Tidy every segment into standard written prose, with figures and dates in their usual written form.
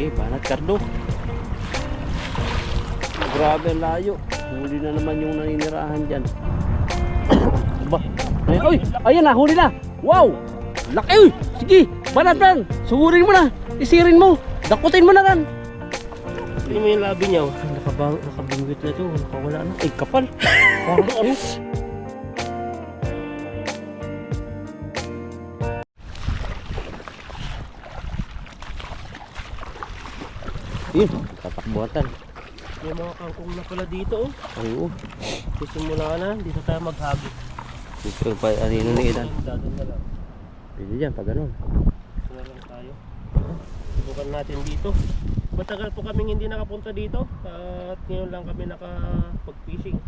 Sige, banat Cardo. Grabe ang layo. Huli na naman yung naninirahan dyan. Ba? Ay, ayan na, huli na. Wow! Laki! Uy! Sige, banat man. Sugurin mo na. Isirin mo. Dakutin mo na ran. Hindi mo yung labi niya. Nakabingwit na ito. Nakawala na. Ay, kapal. Parang ano? Yun, tatakbuhatan. May mga kangkong na pala dito oh. Oo. Sisimula na, dito tayo maghagis. Dito pa, anino ni Ilan. Dadon na lang. Pwede dyan, pag ganun. Dito na lang tayo. Subukan natin dito. Matagal po kaming hindi nakapunta dito. At ngayon lang kami nakapag-fishing.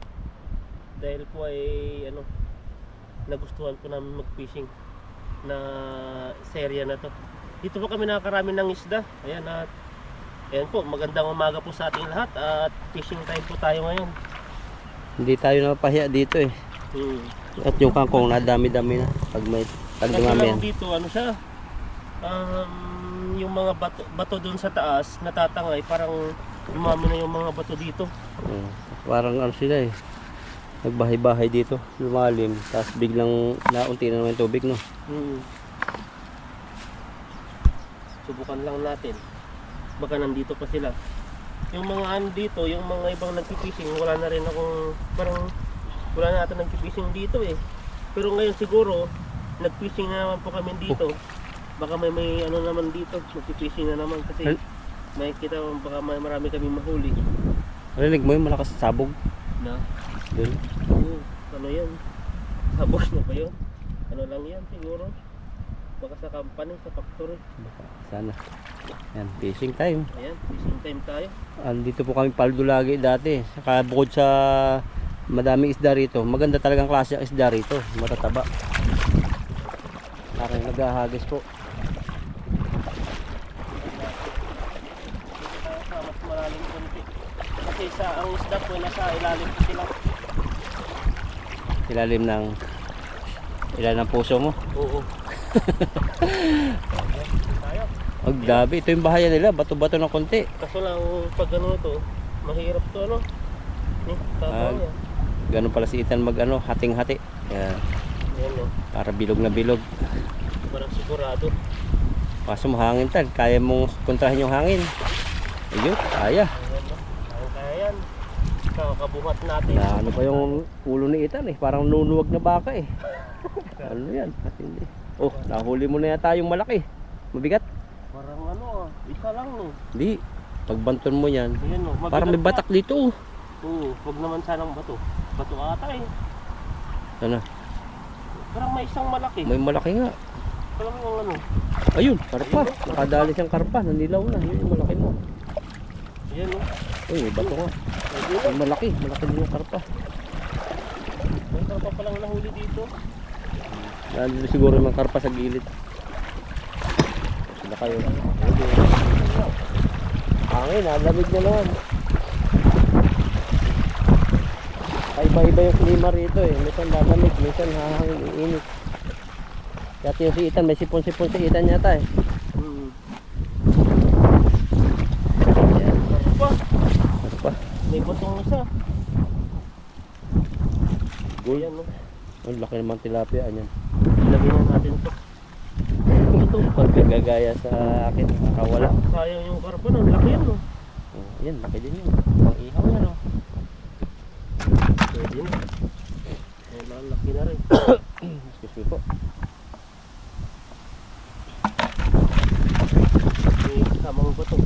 Dahil po ay ano, nagustuhan po namin mag-fishing na serya na to. Dito po kami nakakarami ng isda. Ayan at ayan po, magandang umaga po sa ating lahat at fishing time po tayo ngayon. Hindi tayo napahiya dito eh. At yung kangkong na dami-dami na pag may tagdumami yan. Dito ano siya, yung mga bato doon sa taas natatangay, parang lumami na yung mga bato dito. Parang ano sila eh, nagbahay-bahay dito, lumalim, tapos biglang naunti na naman yung tubig no. Subukan lang natin, baka nandito pa sila. Yung mga ano dito, yung mga ibang nagpipishing, wala na rin akong, parang wala na ata nagpipishing dito eh. Pero ngayon siguro nagfishing na naman po kami dito. Baka may ano naman dito, magpipishing na naman kasi makikita mo baka marami kami mahuli. Narinig mo yung malakas na sabog? Na? Doon. Oo, ano yan? Sabog na ba yun? Ano lang yan siguro? Baka sa company, sa factory. Baka, sana. Yan, fishing time. Ayan, fishing time tayo. Andito po kami paldo lagi dati. Saka bukod sa madaming isda rito, maganda talagang klase ang isda rito, matataba. Parang naghahagis po. Mas malalim konti. Kasi sa ang isda po nasa ilalim po sila. Ilalim ng puso mo. Oo. Ang dabi, ito yung bahaya nila, bato-bato ng konti. Kaso lang pag ano to, mahirap to ano. Tatawa niya. Ganun pala si Ethan mag ano, hating-hati. Yan. Yan no. Para bilog na bilog. Parang sigurado. Kaso mahangin tan, kaya mong kontrahin yung hangin. Ayun, kaya. Ayan no. Kaya yan. Kakabuhat natin. Na ano pa yung ulo ni Ethan eh, parang nunuwag na baka eh. Ano yan? Hindi. Oh, nahuli mo na yata yung malaki. Mabigat? Parang ano isa lang no. Hindi. Pagbanton mo yan. Ayan no. Parang may batak dito oh. Oo, wag naman sanang bato. Bato ata eh. Ano? Parang may isang malaki. May malaki nga. Parang yung ano. Ayun, karpa. Nakadali siyang karpa. Nanilaw na. Yun yung malaki mo. Ayan no. Uy, may bato nga. May malaki. Malaki din yung karpa. May karpa palang nahuli dito. Nandito siguro yung mga karpa sa gilid. Sila kayo. Hangin, lamig na naman. Iba-iba yung klima rito eh. Minsan lalamig, minsan hahangin, init. Dati yung si Ethan, may sipon-sipon si Ethan yata eh. Ayan. Karpa. Karpa. May batong isa. Gold. Ayan no. Ang laki naman tilapia niyan. Ilagay na natin to. Ito, pagkagaya sa akin, nakawala. Sayang yung karpa no. Laki yan no. Ayan, laki din yun. Ang ihaw yan oh. Pwede na. Ayan, laki na rin. Excuse me po. May kasamang bato.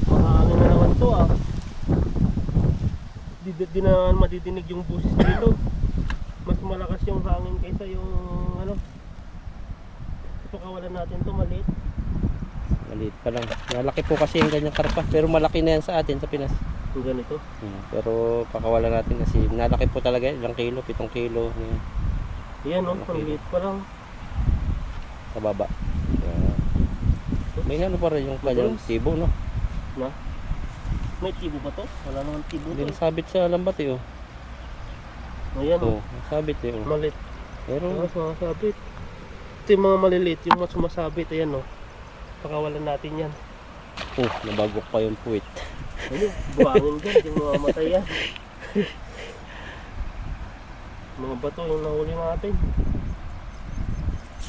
Mahangin na naman to ah. Di na naman madidinig yung busis dito. Mas malakas yung hangin kaysa yung ano. Ito kawalan natin to maliit. Maliit pa lang. Malaki po kasi yung ganyang karpa. Pero malaki na yan sa atin sa Pinas. Yung ganito. Pero pakawalan natin kasi nalaki po talaga. Ilang kilo? 7 kilo. Ayan no, maliit pa lang. Sa baba. May ano pa rin yung kanyang tibo no? Na? May tibo ba to? Wala naman tibo Hindi to. nasabit sa lambat eh oh. Ayan Oo, nasabit eh oh. Malit. Pero Sumasabit. Ito yung mga maliliit, yung mas sumasabit. Ayan no. Pakawalan natin yan. Oh, nabagok pa yung puwit. Ano, buhangin dyan, yung mamamatay yan. Mga bato yung nahuli natin.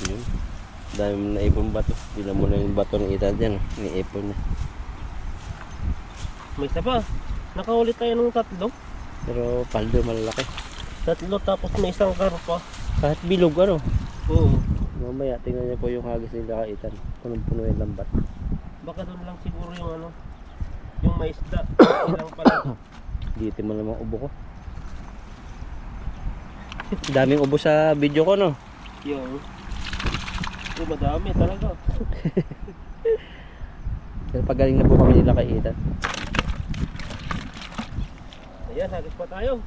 Yun. Dami mo naipon bato. Bilang mo na yung bato ng ita dyan. Niipon na. May isa pa. Nakahuli tayo ng 3. Pero paldo malalaki. 3 tapos may isang karpa. Kahit bilog ano. Oo. Mamaya tingnan niyo po yung hagis nila kaitan. Punong-puno yung lambat. Baka doon lang siguro yung ano, yung may isda. Ilang pala. Dito mo namang ubo ko. Daming ubo sa video ko no. Yung madami talaga. Pero pagaling na po kami nila kaitan. Ayan, hagis pa tayo.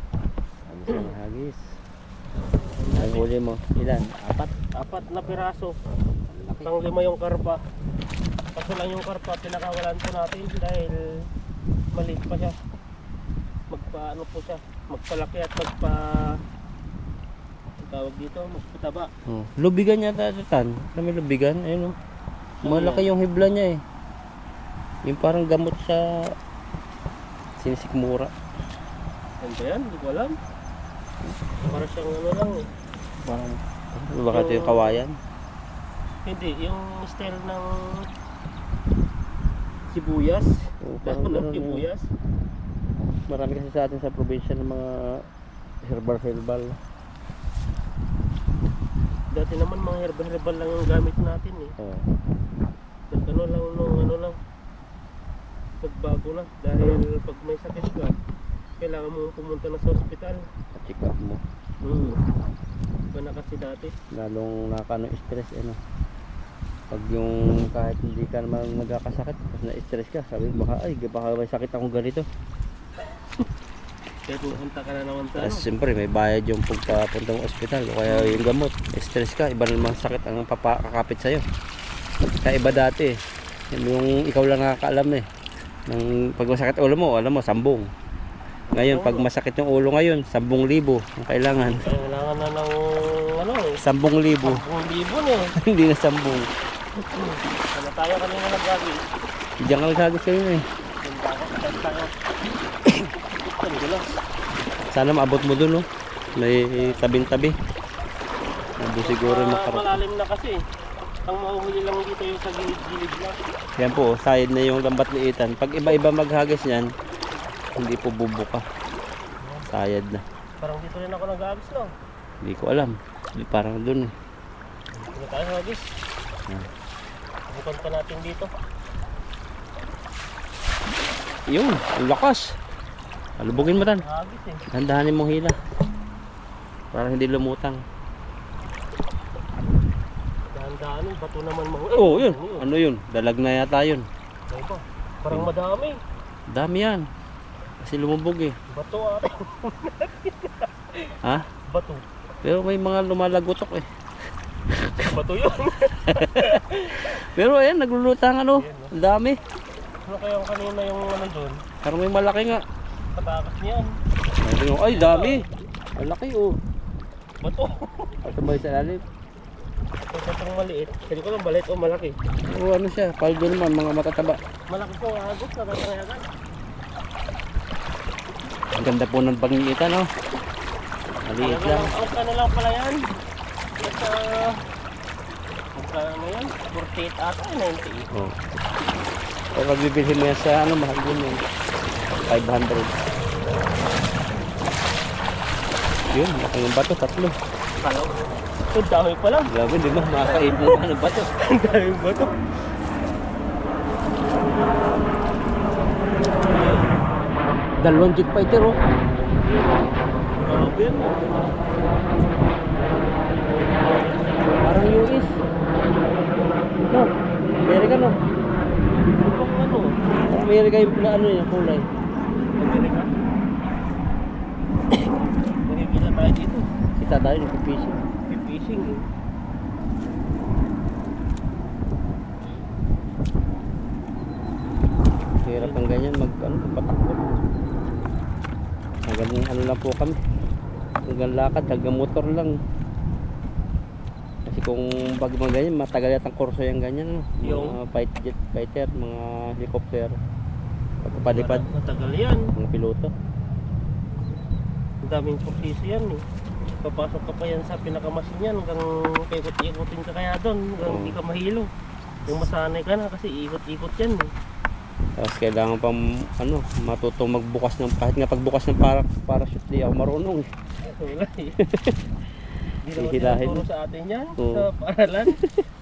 Hagis na hagis. Ang huli mo, ilan? 4 na piraso. Pang 5 yung karpa. Kaso lang yung karpa, pinakawalan po natin dahil maliit pa siya. Magpaano po siya, magpalaki at tawag dito, magpataba. Oh, lubigan yata ito tan. Kami lubigan, ayun oh. Malaki yung hibla niya eh. Yung parang gamot sa sinisikmura. Ano ba yan? Hindi ko alam. Para siyang ano lang eh. Parang baka ito yung kawayan. Hindi, yung style ng sibuyas. Oo, Dahon ng ganun, sibuyas. Marami kasi sa atin sa probinsya ng mga herbal. Dati naman mga herbal lang yung gamit natin eh. Oh. Nagkano lang nung ano lang. Nagbago na. Dahil pag may sakit ka, kailangan mo pumunta na sa ospital. At check up mo. Iba na kasi dati. Lalong nakakano stress ano. Pag yung kahit hindi ka naman nagkakasakit, tapos na-stress ka, sabi mo baka may sakit akong ganito. Kaya pupunta ka na naman sa Tapos ano. siyempre may bayad yung pagpapunta ng ospital o kaya yung gamot. Stress ka, iba naman sakit ang kakapit sa'yo. Kaya iba dati yung ikaw lang nakakaalam eh. Nang pag masakit ulo mo, alam mo, sambong. Ngayon, pag masakit yung ulo ngayon, 10,000 ang kailangan. Kailangan na ng ano eh. 10,000. 10,000 na eh. Hindi na 10. Ano tayo kanina nag-gagi? Diyan ka nagkagis kayo eh. Ganda ako. Kahit tayo. Ang gulas. Sana maabot mo dun oh. May tabing-tabi. Ando siguro yung makarap. Malalim na kasi. Ang mahuhuli lang dito yung sa gilid-gilid lang. Yan po, side na yung lambat liitan. Pag iba-iba maghagis yan, hindi po bubuka. Sayad na. Parang dito rin ako nag-agis no. Hindi ko alam. Parang dun eh. Hindi tayo nag-agis. Bukan pa natin dito. Yun, ang lakas. Alubugin mo tan. Agis eh. Dandahanin mong hila. Para hindi lumutang. Dahan-dahan eh. Bato naman mo. Oh, yun. Ano yun? Dalag na yata yun. Ano ba? Parang madami. Dami yan. Kasi lumubog eh. Bato ate. Ha? Bato. Pero may mga lumalagotok eh. Bato yun. Pero ayan, naglulutang ano. Ang dami. Ano kaya yung kanina yung ano doon? Parang may malaki nga. Katakas niyan. Ay, dami. Malaki oh. Bato. At sabay sa lalim. Ito itong maliit. Hindi ko lang maliit o malaki. Oo, ano siya, paldo naman, mga matataba. Malaki po ang agos. Nakakayagan. Ang ganda po ng pangingita, no? Maliit lang. Ang kano lang pala yan. Nasa... Magkano yan? 48 ata, 98. Oo. Kung magbibili mo yan sa ano, mahal din yun. 500. Yun, ang bato, 3. Kalaw. Ang dami pa lang. Grabe, di ba? Makakain mo ano bato. Ang dami bato. Dalawang jig fighter, oh. Grabe. Parang US. No, Amerika, no? Ang ano? Amerika yung ano yung kulay. Amerika. Nakikita tayo dito. Kita tayo, nagpipishing. Fishing eh. Hirap ang ganyan, patakbo. Hanggang ano lang po kami. Hanggang lakad, hanggang motor lang. Kasi kung pag mga ganyan, matagal yatang kurso yung ganyan, no? Yung? Mga fighter, mga helicopter. Pagpapalipad, Matagal yan. mga piloto. Ang daming proseso yan eh. Papasok ka pa yan sa pinakamasin yan hanggang ikot-ikotin ka kaya doon hanggang hindi ka mahilo. Yung masanay ka na kasi ikot-ikot yan eh. Tapos kailangan pang matutong magbukas ng, kahit nga pagbukas ng parachute, di ako marunong. Wala eh. Hindi naman Hihilahin. tinuturo sa atin yan Oo. sa paaralan.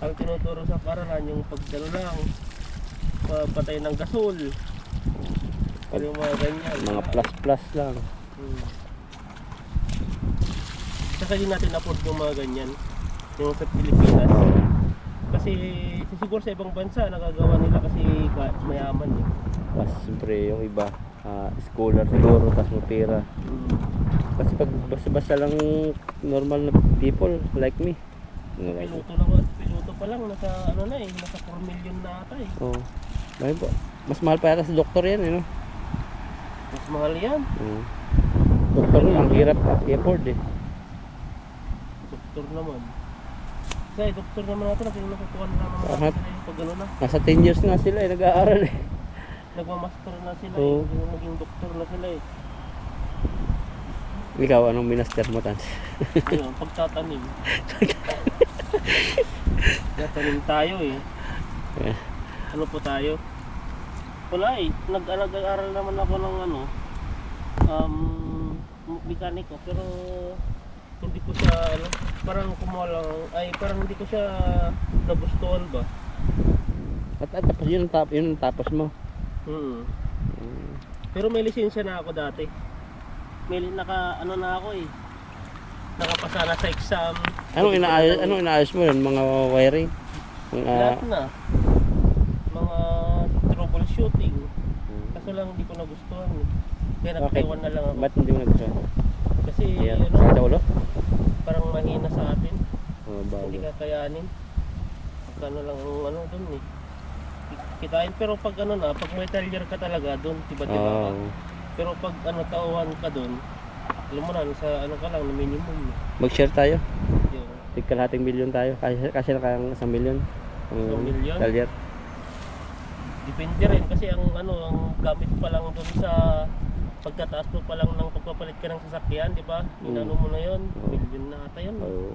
Ang tinuturo sa paaralan yung pagdalo lang, patay ng gasol. Pero yung mga ganyan. Mga plus lang. Saka din natin afford yung mga ganyan. Yung sa Pilipinas. Kasi siguro sa ibang bansa nagagawa nila kasi mayaman eh. Tapos siyempre yung iba, scholar siguro, tapos may pera. Kasi pag basta-basta lang normal na people like me. Piloto pa lang nasa ano na eh, nasa 4 million na ata eh. Oo. Mas mahal pa yata sa doktor yan, eh, no? Mas mahal yan. Doktor na, ang hirap i-afford eh. Doktor naman. Kasi doktor naman natin, nakukuha na naman Lahat. natin sila yung pag ano na. Nasa 10 years na sila eh, nag-aaral eh. Nagmamaster na sila Oo. eh, naging doktor na sila eh. Ikaw, anong minaster mo, Tans? Ayun, pagtatanim. Tatanim tayo eh. Eh. Ano po tayo? Wala eh. Nag-aaral naman ako ng ano, mekaniko pero hindi ko siya ano, parang kumulang, ay parang hindi ko siya nagustuhan ba? At tapos yun ang tapos mo. Pero may lisensya na ako dati. May ano na ako eh. Nakapasa na sa exam. Anong inaayos mo yun? Mga wiring? Lahat na. Mga troubleshooting. Kaso lang hindi ko nagustuhan eh. Kaya nagtaiwan na lang ako. Ba't hindi mo nagustuhan? Kasi Ayan, ano, sa ulo? parang mahina sa atin. Bago. Hindi kakayanin. Pagkano lang ang ano dun eh. Kitain pero pag ano na, pag may failure ka talaga dun, tiba-tiba ka. Pero pag ano tauhan ka dun, alam mo na, sa ano ka lang, na minimum. Mag-share tayo. Yun. Tigkalahating milyon tayo. Kasi na kayang 1 milyon. 1 milyon? Failure. Depende rin kasi ang ano, ang gamit pa lang dun sa pagtataas mo pa lang ng pagpapalit ka ng sasakyan, di ba? Inano mo na yun, milyon na ata yun. Oo.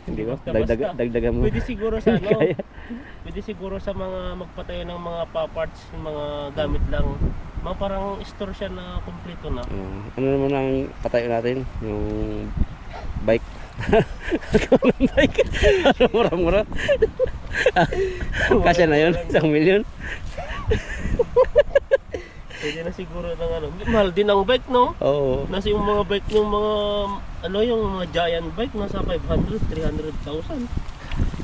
Hindi ba? Basta-basta. Dagdagan mo. Pwede siguro sa ano, Kaya. pwede siguro sa mga magpatayo ng mga parts, yung mga gamit lang. Mga parang store siya na kumpleto na. Ano naman ang patayo natin? Yung bike. Ang bike. Ano, mura-mura. Kasya na yun, 1 milyon. Pwede na siguro ng ano. Mahal din ang bike, no? Oo. Nasa yung mga bike ng mga ano yung mga giant bike nasa 500, 300,000.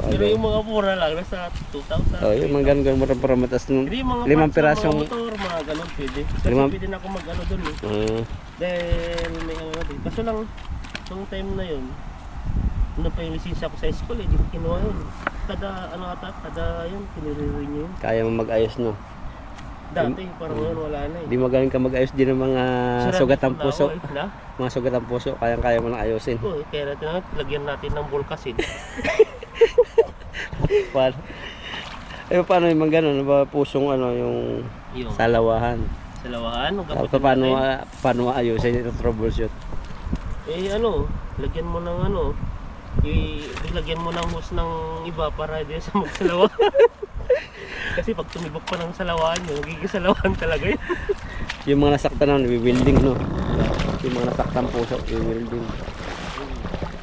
Pero yung mga mura lang nasa 2,000. Oh, yung mga ganun mura-mura matas nung Hindi, mga 5 parts ng pirasong mga motor, mga ganun pwede. Kasi pwede na ako mag-ano dun eh. Dahil may ano din. Kaso lang, nung time na yun, nung pa yung lisensya ko sa school eh, di ko kinuha yun. Kada yun, pinire-renew yun. kaya mo mag-ayos, no? Dati, parang yun, wala na eh. Di magaling ka mag-ayos din ng mga sugat ng puso. Na? Mga sugat ng puso, kaya mo nang ayusin. Oo, kaya natin lagyan natin ng Volcasin. Paano yung mga ganun? Ba, pusong ano, yung Yung salawahan. salawahan, Tapos paano ayusin ito troubleshoot? Eh ano, lagyan mo ng ano, ilagyan mo ng hose ng iba para hindi sa magsalawa. Kasi pag tumibok pa ng salawahan yun, magiging salawahan talaga yun. Yung mga nasaktan na, i-welding, no? Yung mga nasaktan puso, i-welding.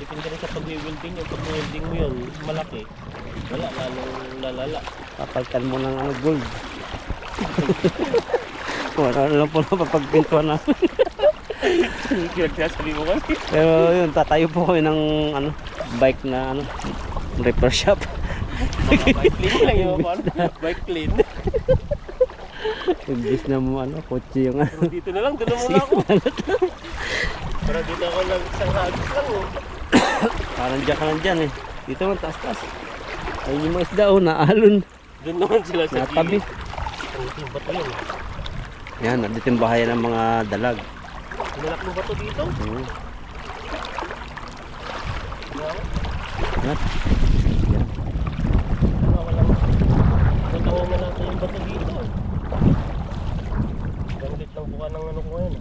Depende rin sa pag-welding yun. Pag welding mo yun, malaki. Wala, lalong lalala. Papalitan mo ng ano, gold. Ano lang po na papagpintuan namin. Kinagsasabi mo kasi. Pero yun, tatayo po kami ng ano, bike na ano, repair shop. Baka bike clean lang yun. Bike clean. Imbis na mo ano, kotse yung ano. Pero dito na lang, doon na muna ako. Para dito ako lang isang hagis lang. Oh. Parang dyan ka lang dyan eh. Dito man, taas-taas. Ayun yung mga isda, oh, naalon. Doon naman sila sa Natabi. gilid. Ang itim bato yun. Yan, nandito yung bahayan ng mga dalag. Pinalak mo bato dito? Hmm. Yeah. Yan. Walang natangan na natin yung bato dito. Ganglit lang buka ng ano ko ngayon.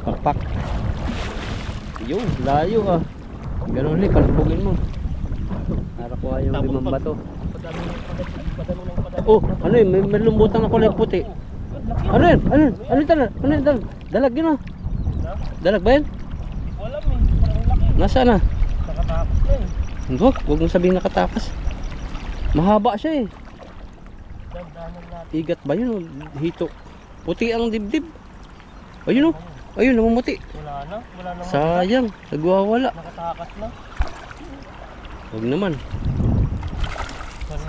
Pakpak. Yun, layo ah. Ganun ulit, palubugin mo. Para kuha yung Tapos limang pag- bato. Padami ng padami. Oh, ano yun? May lumbutan na kulay puti. Ano yun? Ano yun? Ano yun dalag? Ano yun dalag? Dalag yun ah. Dalag ba yun? Wala eh, parang laki. Nasaan na? Nakatapos na eh. Huwag mong sabihin nakatakas. Mahaba siya eh. Dandanan natin. Igat ba yun? O hito. Puti ang dibdib. Ayun oh. Ayun, namumuti. Wala na naman. Sayang, nagwawala. Nakatakas na. Huwag naman.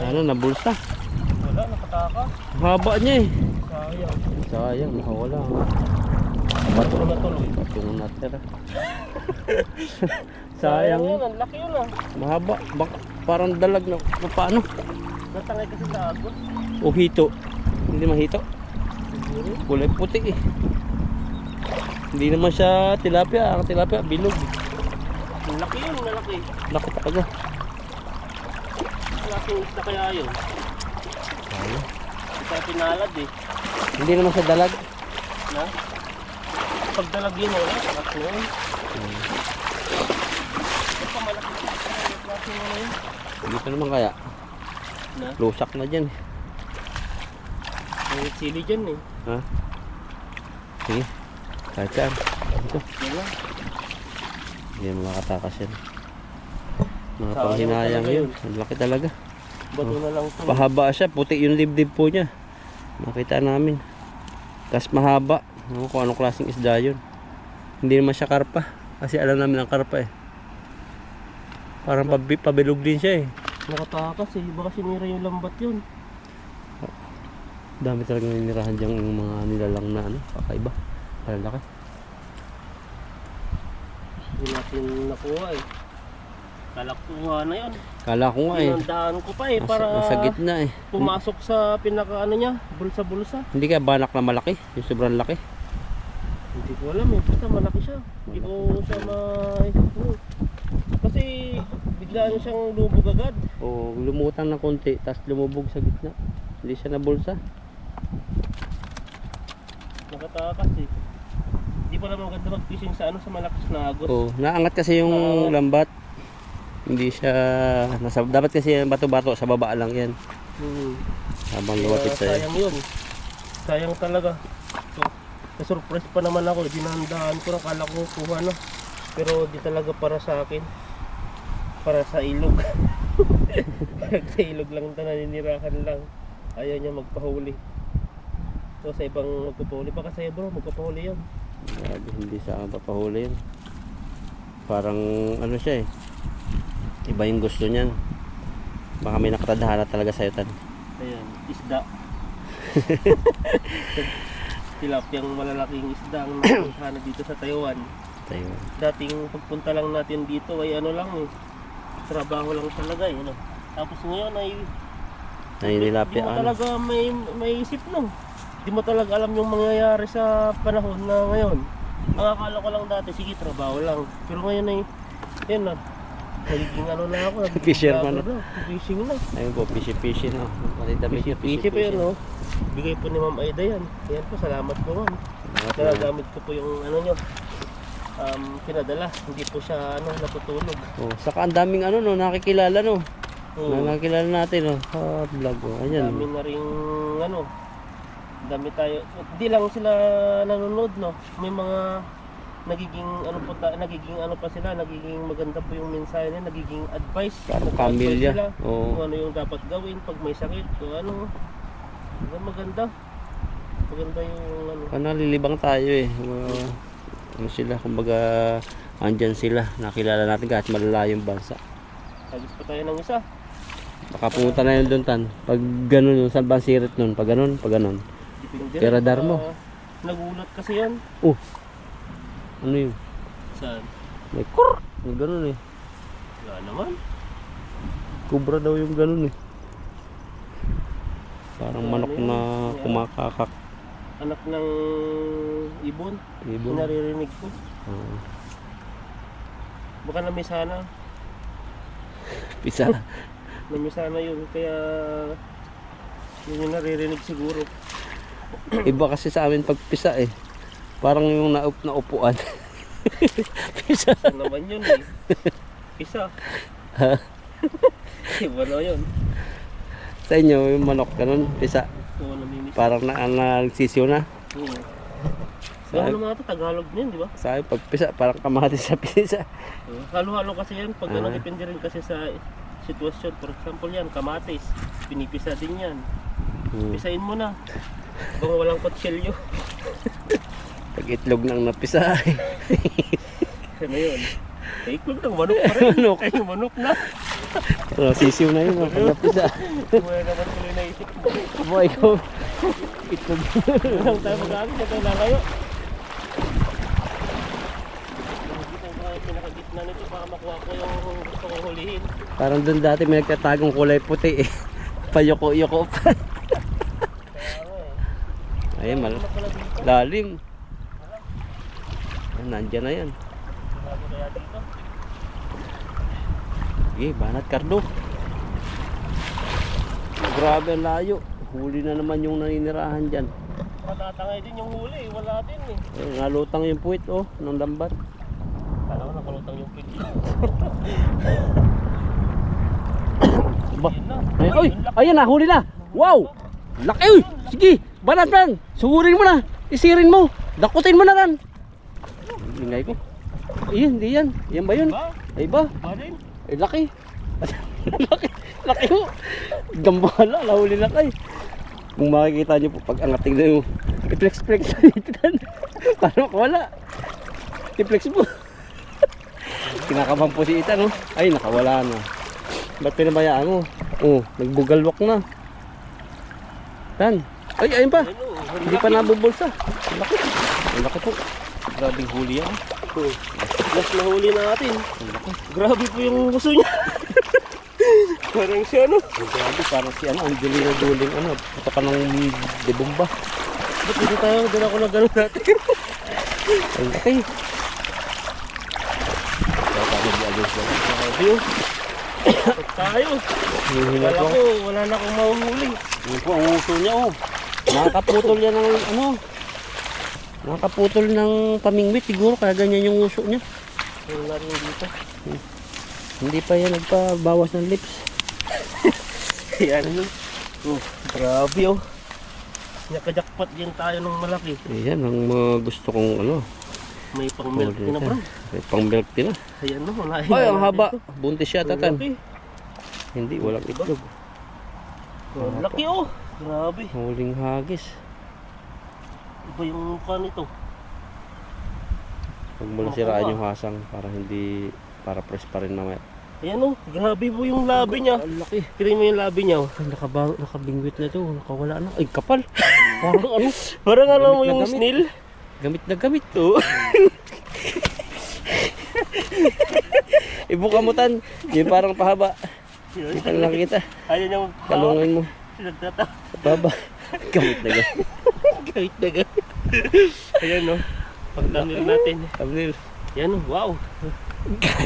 Sana nabulsa. Wala, nakatakas. Haba niya eh. Sayang. Sayang, nakawala. Bato na tuloy. Batong natira. Sayang. yun, ang laki yun ah. Mahaba. Baka parang dalag na. Paano? Natangay kasi sa agos. O hito. Hindi mahito. Siguro. Kulay puti eh. Hindi naman siya tilapia. Ang tilapia, bilog. Ang laki yun, malaki. Laki talaga. Malaking isda kaya yun. Sayang. Hindi tayo pinalad eh. Hindi naman siya dalag. Na? Pag dalag yun wala, takas na yun. Ito pa malaki. Malaki mo na yun. Dito naman kaya. Na? Lusak na dyan eh. May sili dyan eh. Ha? Sige. Kahit saan. Ito. Yan lang. Hindi mo makatakas yan. Mga Sayang panghinayang talaga yun. yun. Ang laki talaga. Bato na lang ito. Pahaba siya. Puti yung dibdib po niya. Nakita namin. Tapos mahaba. Ano, kung anong klaseng isda yun. Hindi naman siya karpa. Kasi alam namin ang karpa eh. Parang pabilog din siya eh. Nakatakas eh. Baka sinira yung lambat yun. Dami talagang ninirahan dyan yung mga nilalang na ano. Kakaiba. Palalaki. Hindi natin nakuha eh. Kalaktuha na yun. Kala ko nga eh. Pinandaan ko pa eh para Nasa gitna eh. pumasok sa pinaka ano niya, bulsa-bulsa. Hindi kaya banak na malaki. Yung sobrang laki. Hindi ko alam eh, basta malaki siya. Hindi ko siya kasi biglaan siyang lubog agad. O lumutang ng konti. Tapos lumubog sa gitna. Hindi siya nabulsa. Nakatakas eh. Hindi pa naman maganda mag-fishing sa ano, sa malakas na agos. O naangat kasi yung lambat. Hindi siya dapat kasi yung bato-bato sa baba lang yan. Habang luwapit sa'yo. Sayang yun. Sayang talaga. So, na-surprise pa naman ako. Dinandaan ko, nakala ko kuha na. Pero di talaga para sa akin. Para sa ilog. Sa ilog lang ito, naninirahan lang. Ayaw niya magpahuli. So sa ibang magpapahuli. Baka sa'yo bro, magpapahuli yan. Grabe, hindi sa akin papahuli yun. Parang ano siya eh. Iba yung gusto niyan. Baka may nakatadhana talaga sa'yo tan. Ayan, isda. Tilapiyang malalaking isda ang napuntahan dito sa Taiwan. Tayo. Dating pagpunta lang natin dito ay ano lang eh. Trabaho lang talaga eh. Ano. Tapos ngayon ay di Nainilapia mo talaga may isip no. Di mo talaga alam yung mangyayari sa panahon na ngayon. Ang akala ko lang dati, sige trabaho lang. Pero ngayon ay, yun na. Nagiging ano na ako. Fisherman na. Fishing na. Ayun po, fishy na. Fishy pa yun no. Bigay po ni Ma'am Aida yan. Yan po, salamat po ma'am. Nagagamit ko po yung ano nyo. Pinadala. Hindi po siya ano, natutulog. Oh, saka ang daming ano no, nakikilala no. Hmm. Nakikilala natin no. Sa vlog oh. Ayan. Dami na rin ano. Dami tayo. Hindi lang sila nanonood no. May mga nagiging ano po nagiging ano pa sila, nagiging maganda po yung mensahe nila, nagiging advice. Parang Nag-advise pamilya. sila Oo. kung ano yung dapat gawin pag may sakit, kung ano. Maganda. Maganda yung ano. Nalilibang tayo eh. Ano sila, kumbaga andyan sila. Nakilala natin kahit malalayong bansa. Sagis pa tayo ng isa. Baka pumunta na yun doon tan. Pag ganun yung San Bansirit nun, pag ganun. Depende. Tiradar mo. Nagulat kasi yan. Oh. Ano yun? Saan? May kur. May ganun eh. Wala naman. Kubra daw yung ganun eh. Parang Ano manok yun? na Yeah. kumakakak. Anak ng ibon. Ibon. Naririnig ko. Oo. Baka na may sana. Pisa. Namisa na yun, kaya yun yung naririnig siguro. Iba kasi sa amin pag pisa eh. Parang yung naupuan. Pisa. Isa naman yun eh. Pisa. Iba na yun. Sa inyo yung manok ganun, pisa. Oo, namimisa. Parang nagsisiw na. Gano'n mga ito, Tagalog na yun, di ba? Sa akin pag pisa, parang kamatis sa pisa. Halo-halo kasi yan, pag gano'n depende rin kasi sa sitwasyon. For example yan, kamatis, pinipisa din yan. Pisain mo na. Kung walang kutsilyo. Pag itlog nang napisa. Ano yun? Iklog ng manok pa rin. Manok. Ay, manok na. Sisiw na yun, pag napisa. Wala naman tuloy naisip mo. Boy, ikaw. Itlog. Walang tayo mag-aagin, ito lalayo. Pinakagitna nito para makuha ko yung gusto kong hulihin. Parang doon dati may nagtatagong kulay puti eh. Payoko-yoko pa. Ayun, lalim. Nandiyan na yan. Bago kaya dito. Sige, banat Cardo. Grabe ang layo. Huli na naman yung naninirahan dyan. Matatangay din yung huli, wala din eh. Eh, nalutang yung puwit oh, ng lambat. Kala ko nakalutang yung pig. Ba? Ay, oy, ayan na, huli na. Wow! Laki! Uy! Sige, banat man. Sugurin mo na. Isirin mo. Dakutin mo na ran. Ingay ko. Ayun, hindi yan. Yan ba yun? Ba? Ay ba? Ba din? Ay, laki. Laki. Laki ho. Gambala, nahuli na kay. Kung makikita nyo po, pag angating na yung i-flex-flex na dito. Para makawala. I-flex mo. Kinakabahan po si Ethan, no? Ay, nakawala na. Ba't pinabayaan mo? Oh, nagbugalwak na. Tan. Ay, ayun pa. Hindi pa nabubulsa. Ang laki. Ang laki po. Grabing huli yan. Mas nahuli natin. Grabe po yung gusto niya. Parang siya ano. Grabe, parang si ano, Angelina Jolie, ano, puto ka ng debomba. Ba't dito tayo? Doon ako na gano'n dati. Ang laki. Grabe yun. Pag tayo. Wala ko, wala na akong mahuhuli. Yun po ang uso niya, oh. Nakakaputol yan ng ano. Nakakaputol ng pamingwit siguro, kaya ganyan yung uso niya. Yung na rin dito. Hindi pa yan nagpabawas ng lips. Yan yun. Grabe oh. Nakajakpat din tayo ng malaki. Ayan ang mga gusto kong ano. May pang milk na bro. May pang milk din na. Ayan no, wala. Ay, ang haba. Buntis siya, Tatan. Laki. Hindi, walang itlog. Laki oh. Grabe. Huling hagis. Iba yung mukha nito. Huwag mo na siraan yung hasang para hindi, para press pa rin mamaya. Ayan oh, grabe po yung labi niya. Ang laki. Tingnan mo yung labi niya oh. Ay, nakabingwit na to. Nakawala na. Ay, kapal. Parang ano. Parang ano mo Gamit na yung gamit. snail. Gamit na gamit to. Ibuka mo tan. Yung parang pahaba. Kita na lang kita. Ayan yung Kalungin mo. nagtata. Sa baba. Gamit na gamit. Kahit na gamit. Ayan no. Pag-thumbnail natin. Thumbnail. Yan oh, wow.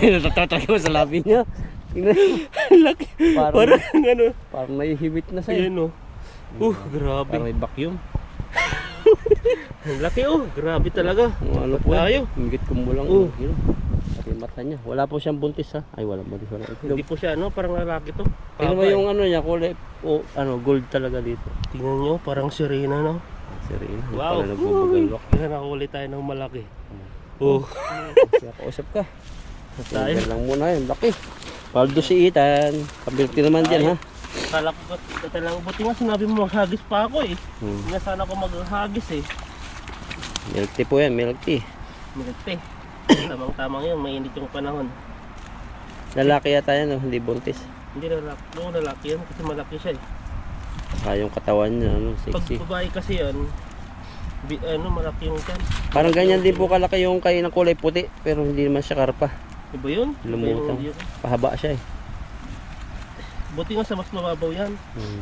Natatatag mo sa labi niya. Laki. Parang, Parang ano. parang nahihimit na sa'yo. Ayan oh. Grabe. Parang may vacuum. Ang laki oh. Grabe talaga. Ano po Tayo. yan? Hingit kumulang. Oh. Yun. Pati yung mata niya. Wala po siyang buntis ha. Ay, wala buntis. Wala itlog. Hindi po siya ano, parang lalaki to. Tingnan mo Papa, yung ano niya, kulay, ano, gold talaga dito. tingnan nyo, parang sirena no. Serena. Wow. Pala nagbubugalwak. Kaya nakahuli tayo ng malaki. Oh. Kaya kausap ka. Tayo. Yan lang muna yun. Laki. Paldo si Ethan. Kabirti naman dyan ha. Kala ko ito lang. Buti nga sinabi mo maghagis pa ako eh. Hmm. Hindi nga sana ako maghagis eh. Milk tea po yan. Milk tea. Milite. Tamang-tamang yun. Mainit yung panahon. Lalaki yata yan. No? Hindi buntis. Hindi lalaki. Oo, lalaki yan kasi malaki siya eh. Saka yung katawan niya. Ano, Pag sexy. babae kasi yan, ano, malaki yung tiyan. Parang ganyan din po kalaki yung kay ng kulay puti. Pero hindi naman siya karpa. Iba yun? Lumutang. Iba yun. Pahaba siya eh. Buti nga sa mas mababaw yan. Hmm.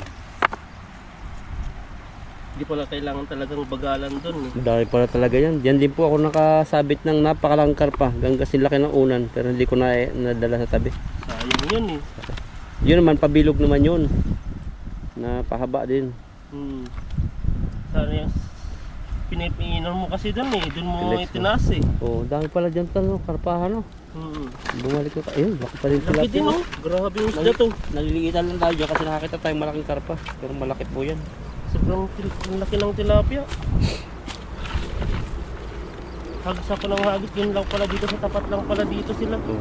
Hindi pala kailangan talagang bagalan dun eh. Madami pala talaga yan. Diyan din po ako nakasabit ng napakalang karpa. Hanggang kasi laki ng unan. Pero hindi ko na nadala sa tabi. Sayang yun eh. Yun naman, pabilog naman yun. Na pahaba din. Sana yung pinipiinan mo kasi doon eh. Doon mo Relax itinaas eh. Oh, dami pala dyan talo, karpahan no. Bumalik ko. Ayun, laki pa rin Laki tilapia. din oh. Grabe yung isda to. Naliliitan lang tayo dyan kasi nakakita tayong malaking karpa. Pero malaki po yan. Sobrang laki ng tilapia. Hagis ako ng hagis. Yun lang pala dito sa tapat lang pala dito sila. Oh.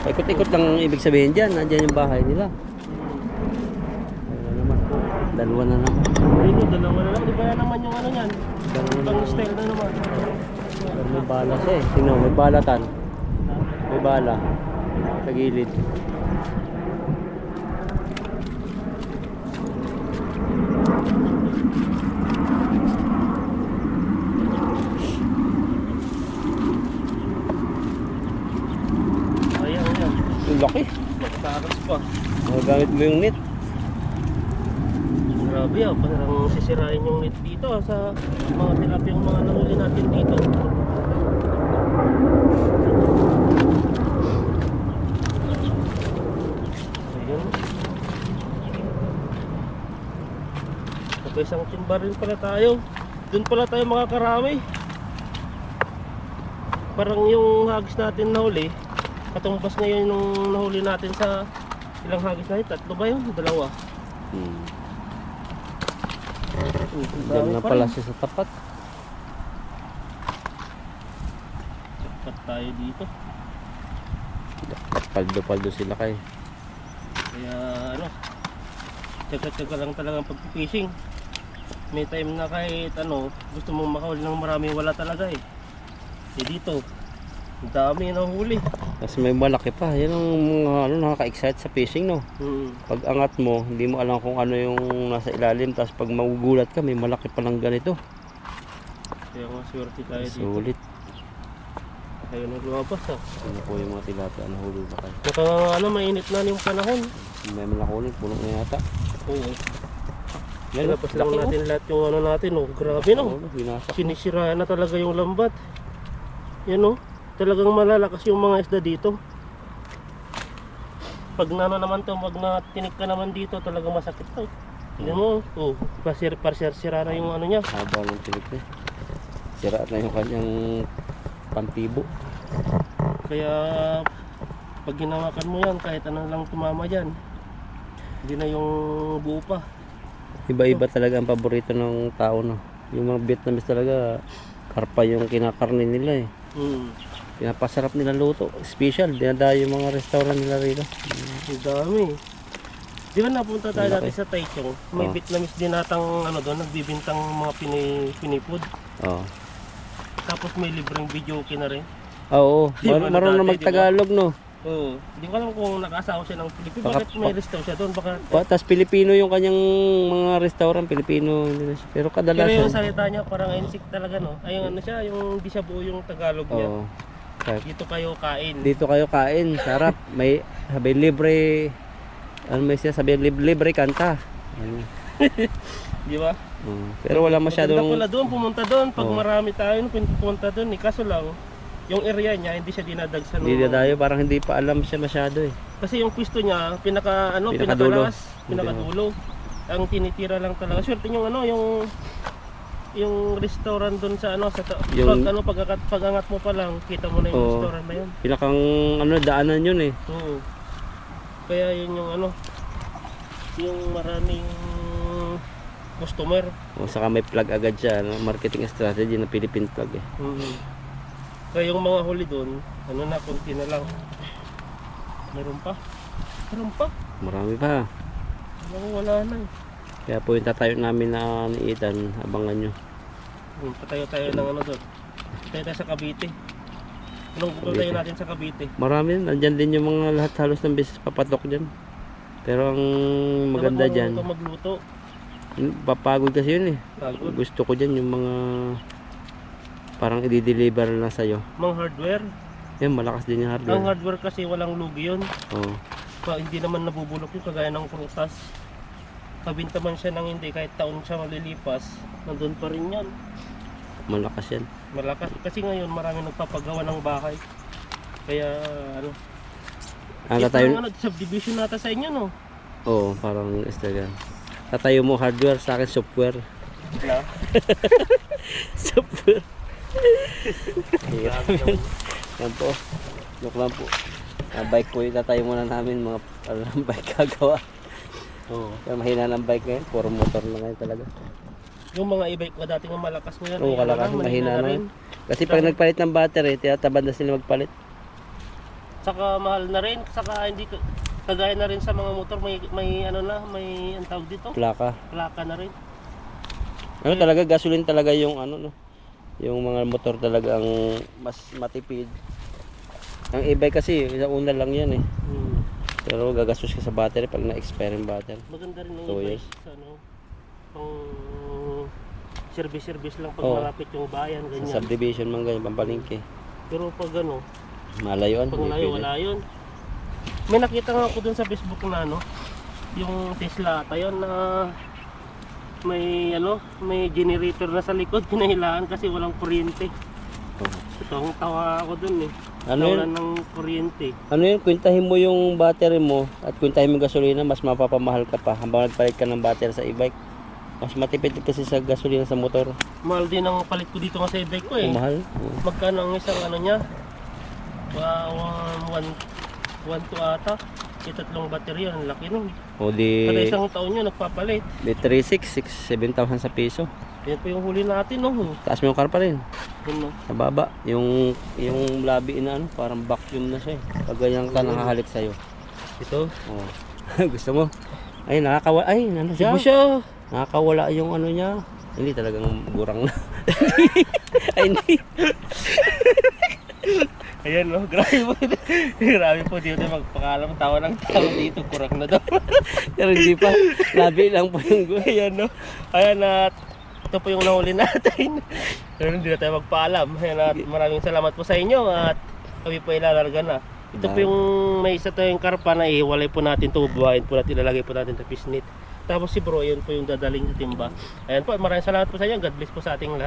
Ikot-ikot lang ang ibig sabihin dyan. Nandyan yung bahay nila. Wala naman po. Dalawa na naman. Ayun, dalawa na lang. Di ba yan naman yung ano yan? Ibang style na naman. Pero may bala siya eh. Sino? May balatan. May bala. Sa gilid. Ayan, ayan. Ang laki. Magtakas pa. Magagamit mo yung net. Grabe ah, parang sisirain yung net dito sa mga tilapia yung mga nahuli natin dito. Ayun. Kapag isang timba rin pala tayo. Doon pala tayo makakarami. Parang yung hagis natin nahuli, katumbas ngayon nung nahuli natin sa ilang hagis natin. Tatlo ba yun? Dalawa. Diyan na pala siya sa tapat. Sapat tayo dito. Paldo-paldo sila kay. Kaya ano, tsaga-tsaga lang talagang pag-fishing. May time na kahit ano, gusto mong makahuli ng marami, wala talaga eh. Eh dito, ang dami na huli. Tapos may malaki pa. Yan ang mga ano, nakaka-excite sa fishing no. Pag angat mo, hindi mo alam kung ano yung nasa ilalim. Tapos pag magugulat ka, may malaki pa lang ganito. Kaya nga swerte tayo dito. Sulit. Kaya nang lumabas ah. Ano po yung mga tilapia na hulog ba kayo? Naka ano, mainit na yung panahon. May malakulit, puno na yata. Oo. Yan, Tapos lang laki, natin lahat yung ano natin oh. Grabe no. Binasak. Sinisiraan na talaga yung lambat. Yan oh. Talagang malalakas yung mga isda dito. Pag nano naman to, pag natinik ka naman dito, talagang masakit to. Tignan mo, oh, sira na yung ano niya. Haba ng tinik niya. Sira na yung kanyang pantibo. Kaya pag ginawakan mo yan, kahit ano lang tumama dyan, hindi na yung buo pa. Iba-iba talaga ang paborito ng tao no. Yung mga Vietnamese talaga, karpa yung kinakarne nila eh. Pinapasarap nila luto. Special, dinadayo yung mga restaurant nila rito. Ang dami. Di ba napunta tayo Malaki. dati sa Taichung? May Oh. Vietnamese din natang ano doon, nagbibintang mga pinipod. Oo. Tapos may libreng video na rin. Oo, Di ba marunong na dati, magtagalog no. Oo. Hindi ko alam kung nakasawa siya ng Pilipino. Baka- Bakit may restaurant siya doon? Baka Tapos Pilipino yung kanyang mga restaurant, Pilipino hindi na siya. Pero pero yung kadalasan. salita niya parang insik talaga no. Ay yung ano siya, yung di siya buo yung Tagalog niya. Oo. Kahit Dito kayo kain. dito kayo kain, sarap. May sabi libre, ano may siya sabi libre kanta. Ayun. Di ba? Pero wala Maganda masyadong pala doon, pumunta doon. Pag Oo. marami tayo, pumunta doon. Kaso lang, yung area niya, hindi siya dinadagsan. hindi dayo, parang hindi pa alam siya masyado eh. Kasi yung pwesto niya, Pinakadulo. pinakalas, pinakadulo. Ang tinitira lang talaga. Swerte yung ano, yung restaurant doon sa ano, Yung- pag-angat mo pa lang, kita mo na yung Oo. restaurant na yun. Pinakang ano daanan yun eh. Oo. Kaya yun yung ano, yung maraming customer. O saka may plug agad siya, no? Marketing strategy na Philippine plug eh. Kaya yung mga huli doon, ano na, konti na lang. Meron pa? Meron pa? Marami pa. Wala na eh. Kaya po yung tatayo namin na ni Ethan, abangan nyo. Patayo tayo ng ano doon. Patayo tayo sa Cavite. Anong patayo natin sa Cavite? Marami, nandyan din yung mga lahat halos ng business papatok dyan. Pero ang maganda Dapat dyan, marunong ka magluto. papagod kasi yun eh. Pagod. Gusto ko dyan yung mga parang i-deliver lang sa'yo. Mga hardware. Yan, malakas din yung Ang hardware. hardware kasi walang lugi yun. Oo. Hindi naman nabubulok yung kagaya ng prutas. Kabinta man siya ng hindi, kahit taon siya malilipas, nandun pa rin yan. Malakas yan. Malakas. Kasi ngayon marami nagpapagawa ng bahay. Kaya ano, Ang Ito tatayo, ang subdivision nata sa inyo, no? oo, parang Instagram. Tatayo mo hardware, sa akin software. No? Software. Grabe naman. Yan po. Look lang po. Bike po yung tatayo muna namin, mga bike gagawa. Oo. Kaya mahina ng bike ngayon, puro motor na ngayon talaga. Yung mga e-bike ko dati nga malakas ngayon. Oo, kalakas, mahina na rin. yun. Kasi pag nagpalit ng battery, tinatabad na sila magpalit. Saka mahal na rin, saka hindi kagaya na rin sa mga motor, may ano na, may ang tawag dito, Plaka. plaka na rin. Ano talaga, gasoline talaga yung ano, no? Yung mga motor talaga ang mas matipid. Ang e-bike kasi, isang una lang yan eh. Pero gagastos ka sa battery pag na-expire yung battery. Maganda rin ng 2 e-bike years. sa ano, pang service lang pag Oo. malapit yung bayan, Sa ganyan. subdivision man ganyan, pampalingke. Pero pag ano, Malayuan, pag hindi malayo, pwede. wala yun. May nakita nga ako dun sa Facebook na ano, yung Tesla ata yun na may ano, may generator na sa likod, pinahilaan kasi walang kuryente. Ito, tawa ako dun eh. Ano yun? Nawalan ng kuryente. Ano yun, kwentahin mo yung battery mo at kwentahin mo yung gasolina, mas mapapamahal ka pa habang nagpalit ka ng battery sa e-bike. Mas matipid kasi sa gasolina sa motor. Mahal din ang palit ko dito nga sa e-bike ko eh. Mahal. Magkano ang isang ano niya? 1 to ata. Yung tatlong baterya, ang laki nun. O di, Kada isang taon nyo nagpapalit. di 3,600, 7,000 sa piso. Yan po yung huli natin, no? Taas mo yung car pa rin. Yun, no? Sa baba, yung labi na ano, parang vacuum na siya eh. Pag ganyan ka nakahalik sa'yo. Ito. Oh. Gusto mo? Ay, nakakawala. Ay, ano siya? Iba siya. Nakakawala yung ano niya. Hindi talagang gurang na. Ay, hindi. Ayan, no? Grabe po. Grabe po dito magpakalam. Tawa ng tao dito. Kurang na daw. Pero hindi pa. Labi lang po yung gulay. Ayan, no? Ayan at ito po yung nahuli natin. Pero hindi na tayo magpaalam. Ayan at maraming salamat po sa inyo at kami po ilalarga na. Ito po yung may isa tayong karpa na ihiwalay po natin ito. Buhayin po natin. Ilalagay po natin sa pisnit. Tapos si bro, yun po yung dadaling sa timba. Ayan po, maraming salamat po sa inyo. God bless po sa ating lahat.